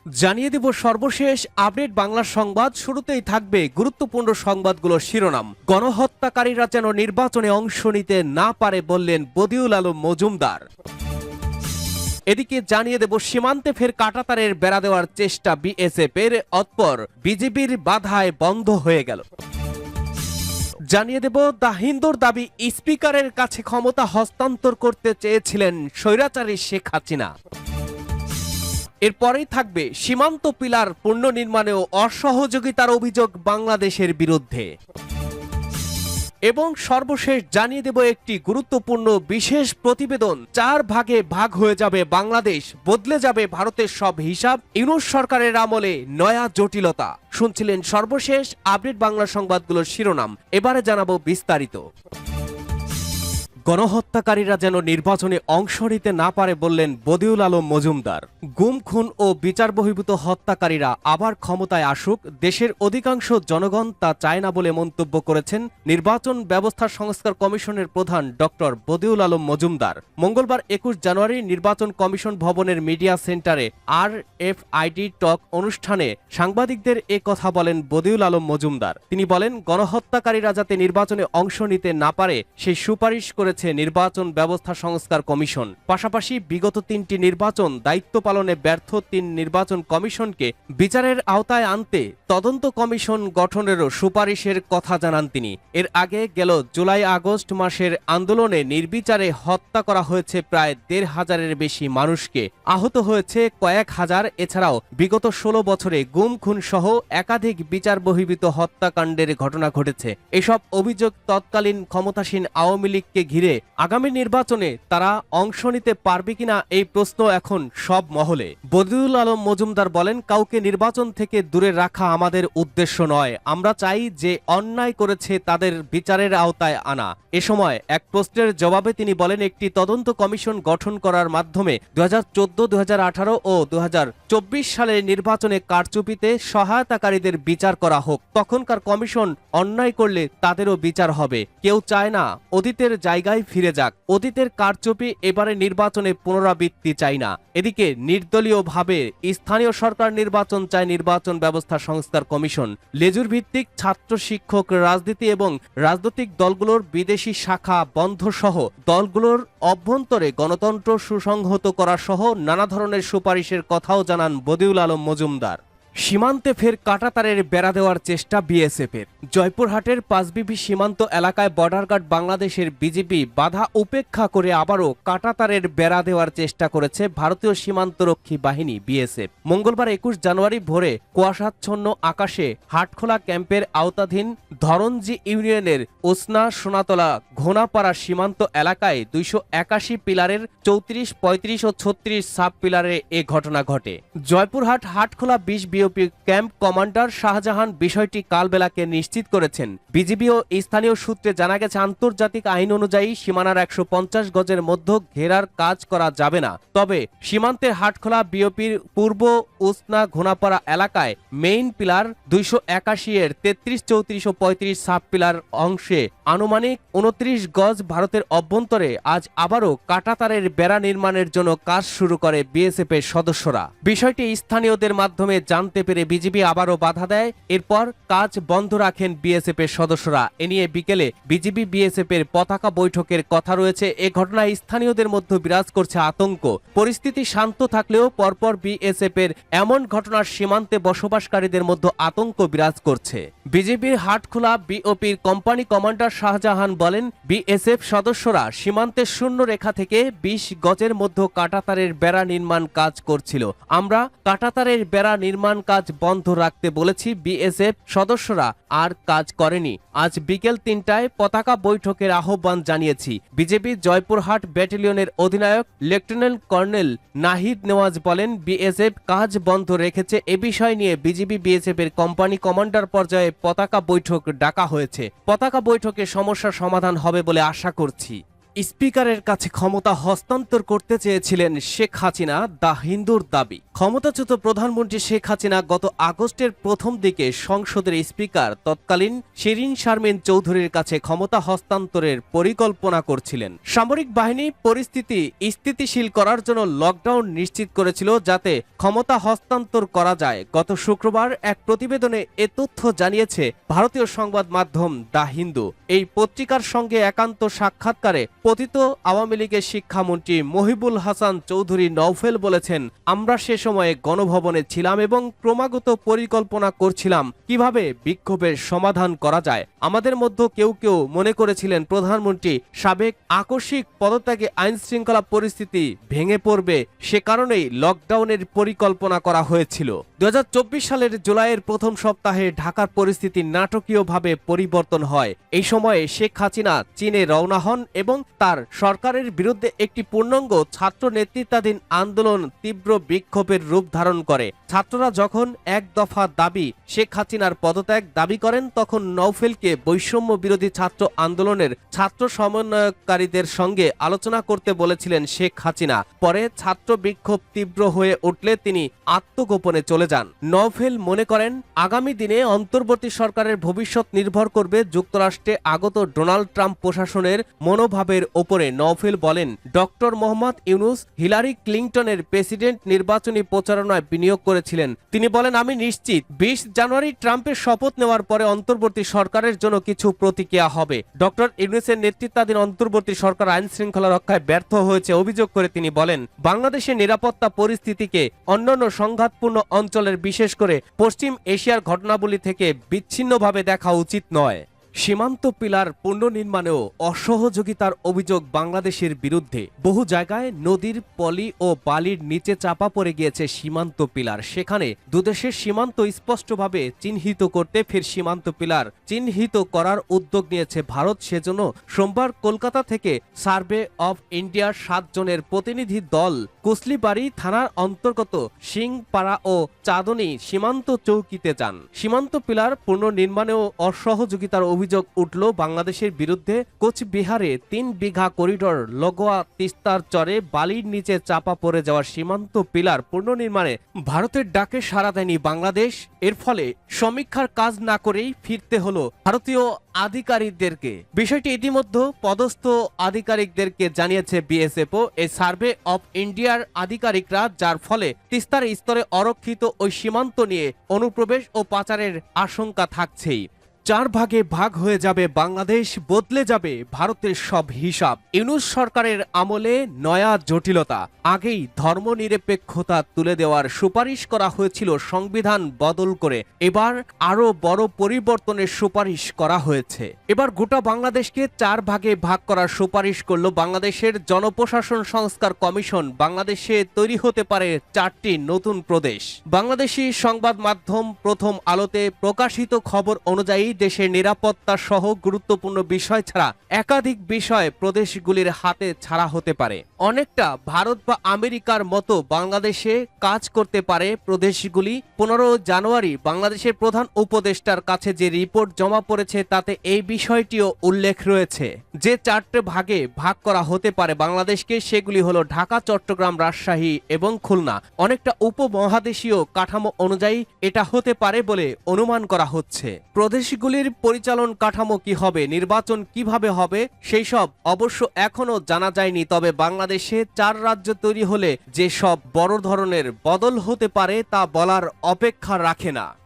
জানিয়ে দেব সর্বশেষ আপডেট বাংলা সংবাদ। শুরুতেই থাকবে গুরুত্বপূর্ণ সংবাদগুলোর শিরোনাম। গণহত্যাকারীরা যেন নির্বাচনে অংশ নিতে না পারে বললেন বদিউল আলম মজুমদার। এদিকে জানিয়ে দেব সীমান্তে ফের কাঁটাতারের বেড়া দেওয়ার চেষ্টা বিএসএফ এর, অতঃপর বিজেপির বাধায় বন্ধ হয়ে গেল। জানিয়ে দেব দ্য হিন্দুর দাবি স্পিকারের কাছে ক্ষমতা হস্তান্তর করতে চেয়েছিলেন স্বৈরাচারী শেখ হাসিনা। এরপরেই থাকবে সীমান্ত পিলার পুনর্নির্মাণেও অসহযোগিতার অভিযোগ বাংলাদেশের বিরুদ্ধে। এবং সর্বশেষ জানিয়ে দেব একটি গুরুত্বপূর্ণ বিশেষ প্রতিবেদন। 4 ভাগে ভাগ হয়ে যাবে বাংলাদেশ, বদলে যাবে ভারতের সব হিসাব, ইউনূস সরকারের আমলে নয়া জটিলতা। শুনছিলেন সর্বশেষ আপডেট বাংলা সংবাদগুলোর শিরোনাম, এবারে জানাবো বিস্তারিত। গণহত্যাকারীরা যেন নির্বাচনে অংশ নিতে না পারে বললেন বদিউল আলম মজুমদার। গুম, খুন ও বিচার বহির্ভূত হত্যাকারীরা আবার ক্ষমতায় আসুক, দেশের অধিকাংশ জনগণ তা চায় না বলে মন্তব্য করেছেন নির্বাচন ব্যবস্থা সংস্কার কমিশনের প্রধান ডক্টর বদিউল আলম মজুমদার। মঙ্গলবার 21 জানুয়ারি নির্বাচন কমিশন ভবনের মিডিয়া সেন্টারে RFID টক অনুষ্ঠানে সাংবাদিকদের এ কথা বলেন বদিউল আলম মজুমদার। তিনি বলেন, গণহত্যাকারীরা যাতে নির্বাচনে অংশ নিতে না পারে সেই সুপারিশ করে নির্বাচন ব্যবস্থা সংস্কার কমিশন। পাশাপাশি বিগত 3টি নির্বাচন দায়িত্ব পালনে ব্যর্থ 3 নির্বাচন কমিশনকে বিচারের আওতায় আনতে তদন্ত কমিশন গঠনেরও সুপারিশের কথা জানান তিনি। এর আগে গেল জুলাই আগস্ট মাসের আন্দোলনে নির্বিচারে হত্যা করা হয়েছে প্রায় 1,500-এর বেশি মানুষকে, আহত হয়েছে কয়েক হাজার। এছাড়াও বিগত 16 বছরে গুম, খুন সহ একাধিক বিচার বহির্ভূত হত্যাকাণ্ডের ঘটনা ঘটেছে। এসব অভিযোগ তৎকালীন ক্ষমতাসীন আওয়ামী লীগকে ঘিরে আগামী নির্বাচনে তারা অংশ নিতে পারবে কিনা এই প্রশ্ন এখন সব মহলে। বদিউল আলম মজুমদার বলেন, কাউকে নির্বাচন থেকে দূরে রাখা আমাদের উদ্দেশ্য নয়, আমরা চাই যে অন্যায় করেছে তাদের বিচারের আওতায় আনা। এ সময় এক প্রশ্নের জবাবে তিনি বলেন, একটি তদন্ত কমিশন গঠন করার মাধ্যমে 2014, 2018 ও 2024 সালের নির্বাচনে কারচুপিতে সহায়তাকারীদের বিচার করা হোক। তখনকার কমিশন অন্যায় করলে তাদেরও বিচার হবে। কেউ চায় না অতীতের জায়গায় ফিরে যাক, অতীতের কারচুপি এবারে নির্বাচনে পুনরাবৃত্তি চাই না। এদিকে নির্দলীয়ভাবে স্থানীয় সরকার নির্বাচন চায় নির্বাচন ব্যবস্থা সংস্কার কমিশন। লেজুর ভিত্তিক ছাত্র শিক্ষক রাজনীতি এবং রাজনৈতিক দলগুলোর বিদেশি শাখা বন্ধ সহ দলগুলোর অভ্যন্তরে গণতন্ত্র সুসংহত করা সহ নানা ধরনের সুপারিশের কথাও জানান বদিউল আলম মজুমদার। সীমান্তে ফের কাঁটাতারের বেড়া দেওয়ার চেষ্টা বিএসএফের। জয়পুরহাটের পাঁচবিবি সীমান্ত এলাকায় বর্ডার গার্ড বাংলাদেশের বিজিবি বাধা উপেক্ষা করে আবারও কাঁটাতারের বেড়া দেওয়ার চেষ্টা করেছে ভারতীয় সীমান্তরক্ষী বাহিনী বিএসএফ। মঙ্গলবার 21 জানুয়ারি ভোরে কুয়াশাচ্ছন্ন আকাশে হাটখোলা ক্যাম্পের আওতাধীন ধরঞ্জি ইউনিয়নের ওসনা সোনাতলা ঘোনাপাড়া সীমান্ত এলাকায় 281 পিলারের 34, 35 ও 36 সাব পিলারে এ ঘটনা ঘটে। Joypurhat Hatkhola 20 BOP camp commander Shahjahan বিষয়টি কালবেলাকে নিশ্চিত করেছেন। বিজিবি ও স্থানীয় সূত্রে জানা গেছে, আন্তর্জাতিক আইন অনুযায়ী সীমানার 150 গজের মধ্যে ঘেরার কাজ করা যাবে না। তবে সীমান্তের হাটখোলা বিওপির পূর্ব উসনা ঘোনাপাড়া এলাকায় মেইন পিলার 281 এর 33, 34 ও 35 সাব পিলার অংশে আনুমানিক 29 গজ ভারতের অভ্যন্তরে আজ আবারও কাঁটাতারের বেড়া নির্মাণের জন্য কাজ শুরু করে বিএসএফ এর সদস্যরা। বিষয়টি স্থানীয়দের মাধ্যমে জানতে পেরে বিজিবি আবারও বাধা দেয়। এরপর কাজ বন্ধ রাখেন বিএসএফ এর সদস্যরা। এ নিয়ে বিকেলে বিজিবি বিএসএফ এর পতাকা বৈঠকের কথা রয়েছে। এ ঘটনায় স্থানীয়দের মধ্যে বিরাজ করছে আতঙ্ক। পরিস্থিতি শান্ত থাকলেও পরপর বিএসএফ এর এমন ঘটনার সীমান্তে বসবাসকারীদের মধ্যে আতঙ্ক বিরাজ করছে। বিজিবির হাটখোলা বিওপির কোম্পানি কমান্ডার শাহজাহান বলেন, বিএসএফ সদস্যরা সীমান্তের শূন্য রেখা থেকে 20 গজের মধ্যে কাঁটাতারের বেড়া নির্মাণ কাজ করছিল। আমরা কাঁটাতারের বেড়া নির্মাণ কাজ বন্ধ রাখতে বলেছি, বিএসএফ সদস্যরা আর কাজ করেনি। আজ বিকেল 3টায় পতাকা বৈঠকের আহ্বান জানিয়েছি। বিজেপি জয়পুরহাট ব্যাটালিয়নের অধিনায়ক লেফটেন্যান্ট কর্নেল নাহিদ নেওয়াজ বলেন, বিএসএফ কাজ বন্ধ রেখেছে। এ বিষয় নিয়ে বিজিবি বিএসএফ এর কোম্পানি কমান্ডার পর্যায়ে পতাকা বৈঠক ডাকা হয়েছে। পতাকা বৈঠকে সমস্যার সমাধান হবে বলে আশা করছি। স্পিকারের কাছে ক্ষমতা হস্তান্তর করতে চেয়েছিলেন শেখ হাসিনা, দ্য হিন্দুর দাবি। ক্ষমতাচ্যুত প্রধানমন্ত্রী শেখ হাসিনা গত আগস্টের প্রথম দিকে সংসদের স্পিকার তৎকালীন শিরিন শারমিন চৌধুরীর কাছে ক্ষমতা হস্তান্তরের পরিকল্পনা করছিলেন। সামরিক বাহিনী পরিস্থিতি স্থিতিশীল করার জন্য লকডাউন নিশ্চিত করেছিল যাতে ক্ষমতা হস্তান্তর করা যায়। গত শুক্রবার এক প্রতিবেদনে এ তথ্য জানিয়েছে ভারতীয় সংবাদ মাধ্যম দ্য হিন্দু। এই পত্রিকার সঙ্গে একান্ত সাক্ষাৎকারে পতিত আওয়ামী লীগের শিক্ষামন্ত্রী মহিবুল হাসান চৌধুরী নওফেল বলেছেন, আমরা সে সময়ে গণভবনে ছিলাম এবং ক্রমাগত পরিকল্পনা করছিলাম কিভাবে বিক্ষোভের সমাধান করা যায়। আমাদের মধ্যে কেউ কেউ মনে করেছিলেন প্রধানমন্ত্রী সাবেক আকস্মিক পদত্যাগে আইন শৃঙ্খলা পরিস্থিতি ভেঙে পড়বে, সে কারণেই লকডাউনের পরিকল্পনা করা হয়েছিল। 2024 সালের জুলাইয়ের প্রথম সপ্তাহে ঢাকার পরিস্থিতি নাটকীয়ভাবে পরিবর্তন হয়। এই সময়ে শেখ হাসিনা চীনে রওনা হন এবং তার সরকারের বিরুদ্ধে একটি পূর্ণাঙ্গ ছাত্র নেতৃত্বাধীন আন্দোলন তীব্র বিক্ষোভের রূপ ধারণ করে। ছাত্ররা যখন এক দফা দাবি শেখ হাসিনার পদত্যাগ দাবি করেন, তখন নওফেলকে বৈষম্য বিরোধী ছাত্র আন্দোলনের ছাত্র সমন্বয়কারীদের সঙ্গে আলোচনা করতে বলেছিলেন শেখ হাসিনা। পরে ছাত্র বিক্ষোভ তীব্র হয়ে উঠলে তিনি আত্মগোপনে চলে যান। নওফেল মনে করেন আগামী দিনে অন্তর্বর্তী সরকারের ভবিষ্যৎ নির্ভর করবে যুক্তরাষ্ট্রে আগত ডোনাল্ড ট্রাম্প প্রশাসনের মনোভাবের ওপরে। নওফেল বলেন, ডক্টর মোহাম্মদ ইউনুস হিলারি ক্লিনটনের প্রেসিডেন্ট নির্বাচনী প্রচারণায় বিনিয়োগ করেছিলেন। তিনি বলেন, আমি নিশ্চিত 20 জানুয়ারি ট্রাম্পের শপথ নেওয়ার পরে অন্তর্বর্তী সরকারের জন্য কিছু প্রতিক্রিয়া হবে। ডক্টর ইউনুসের নেতৃত্বাধীন অন্তর্বর্তী সরকার আইন শৃঙ্খলা রক্ষায় ব্যর্থ হয়েছে অভিযোগ করে তিনি বলেন, বাংলাদেশের নিরাপত্তা পরিস্থিতিকে অন্যান্য সংঘাতপূর্ণ অঞ্চলের বিশেষ করে পশ্চিম এশিয়ার ঘটনাবলী থেকে বিচ্ছিন্নভাবে দেখা উচিত নয়। সীমান্ত পিলার পুনর্নির্মাণেও অসহযোগিতার অভিযোগ বাংলাদেশের বিরুদ্ধে। বহু জায়গায় নদীর পলি ও বালির নিচে চাপা পড়ে গিয়েছে সীমান্ত পিলার। সেখানে দুদেশের সীমান্ত স্পষ্টভাবে চিহ্নিত করতে ফের সীমান্ত পিলার চিহ্নিত করার উদ্যোগ নিয়েছে ভারত। সেজন্য সোমবার কলকাতা থেকে সার্ভে অফ ইন্ডিয়ার 7 জনের প্রতিনিধি দল কুসলিবাড়ি থানার অন্তর্গত সিংপাড়া ও চাঁদনী সীমান্ত চৌকিতে যান। সীমান্ত পিলার পুনর্নির্মাণেও অসহযোগিতার অভিযোগ উঠল বাংলাদেশের বিরুদ্ধে। কোচবিহারে 3 বিঘা করিডোর লগোয়া তিস্তার চরে বালির নিচে চাপা পড়ে যাওয়া সীমান্ত পিলার পুনর্নির্মাণে ভারতের ডাকে সাড়া দেয়নি বাংলাদেশ। এর ফলে সমীক্ষার কাজ না করেই ফিরতে হলো ভারতীয় আধিকারিকদেরকে। বিষয়টি ইতিমধ্যে পদস্থ আধিকারিকদেরকে জানিয়েছে বিএসএফও এই সার্ভে অফ ইন্ডিয়ার আধিকারিকরা, যার ফলে তিস্তার স্তরে অরক্ষিত ওই সীমান্ত নিয়ে অনুপ্রবেশ ও পাচারের আশঙ্কা থাকছেই। 4 ভাগে ভাগ হয়ে যাবে বাংলাদেশ, বদলে যাবে ভারতের সব হিসাব। ইউনূস সরকারের আমলে নয়া জটিলতা। আগেই ধর্মনিরপেক্ষতা তুলে দেওয়ার সুপারিশ করা হয়েছিল সংবিধান বদল করে, এবার আরো বড় পরিবর্তনের সুপারিশ করা হয়েছে। এবার গোটা বাংলাদেশকে 4 ভাগে ভাগ করার সুপারিশ করল বাংলাদেশের জনপ্রশাসন সংস্কার কমিশন। বাংলাদেশে তৈরি হতে পারে 4টি নতুন প্রদেশ। বাংলাদেশি সংবাদ মাধ্যম প্রথম আলোতে প্রকাশিত খবর অনুযায়ী দেশের নিরাপত্তা সহ গুরুত্বপূর্ণ বিষয় ছাড়া একাধিক বিষয় প্রদেশগুলির হাতে ছাড়া হতে পারে। অনেকটা ভারত বা আমেরিকার মতো বাংলাদেশে কাজ করতে পারে প্রদেশগুলি। 15 জানুয়ারি বাংলাদেশের প্রধান উপদেষ্টার কাছে যে রিপোর্ট জমা পড়েছে তাতে এই বিষয়টিও উল্লেখ রয়েছে। যে 4টে ভাগে ভাগ করা হতে পারে বাংলাদেশকে, সেগুলি হলো ঢাকা, চট্টগ্রাম, রাজশাহী এবং খুলনা। অনেকটা উপমহাদেশীয় কাঠামো অনুযায়ী এটা হতে পারে বলে অনুমান করা হচ্ছে। প্রদেশগুলির পরিচালন কাঠামো কি হবে, নির্বাচন কিভাবে হবে, সেই সব অবশ্য এখনো জানা যায়নি। তবে বাংলাদেশে 4 রাজ্য তৈরি হলে যে সব বড় ধরনের বদল হতে পারে তা বলার অপেক্ষা রাখে না।